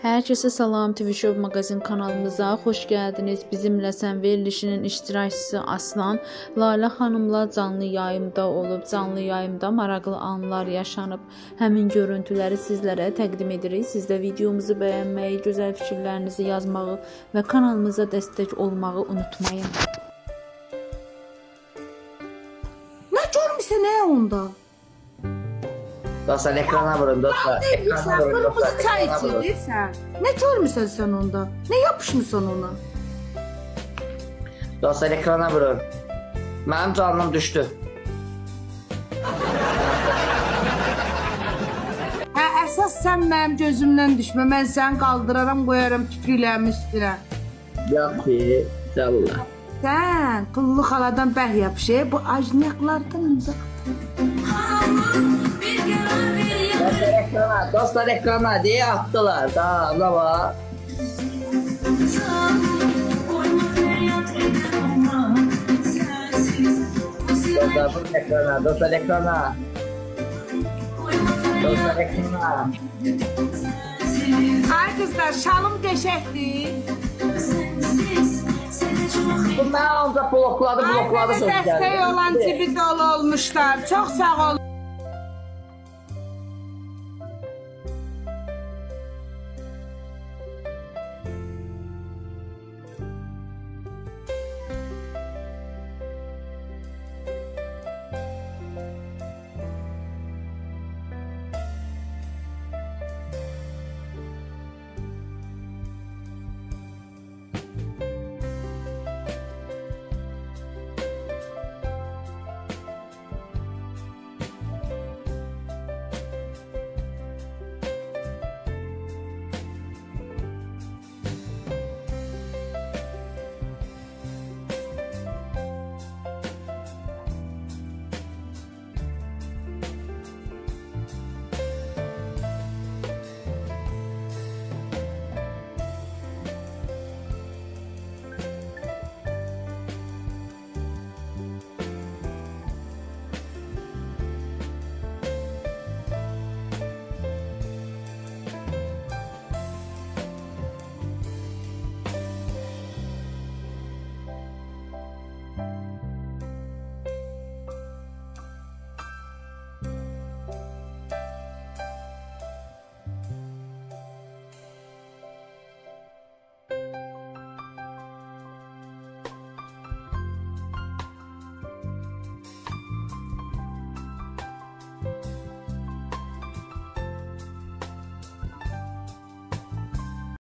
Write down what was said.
Herkese salam, TV Show magazin kanalımıza hoş geldiniz. Bizimlə sən verilişinin iştirakçısı Aslan, Layla xanımla canlı yayımda olub. Canlı yayımda maraqlı anlar yaşanıb. Həmin görüntüləri sizlərə təqdim edirik. Siz də videomuzu bəyənməyi, gözəl fikirlərinizi yazmağı və kanalımıza dəstək olmağı unutmayın. Ne görmüşsən ne onda? Dostlar ekrana vurun dostlar. Ekrana vurun dostlar. Kırmızı çay içirirsən. Ne görmüşsən sen onda? Ne yapışmışsan ona? Dostlar ekrana vurun. Mənim canım düşdü. Hə, əsas sən mənim gözümdən düşmə. Mən səni qaldıraram, qoyaram tüpürlərin üstünə. Yox ki, inşallah. Sən qıllı xaladan bəh yapışır. Bu ajniyaklardan uzaq. Dostlar ekrana diye attılar. Tamam da bak. Dostlar ekrana, dostlar ekrana. Dostlar ekrana. Ay kızlar, şalım qəşəkdir. Bunlar ancaq blokladı. Ay, dəstək olan tipi dolu olmuşlar. Çox sağ olun.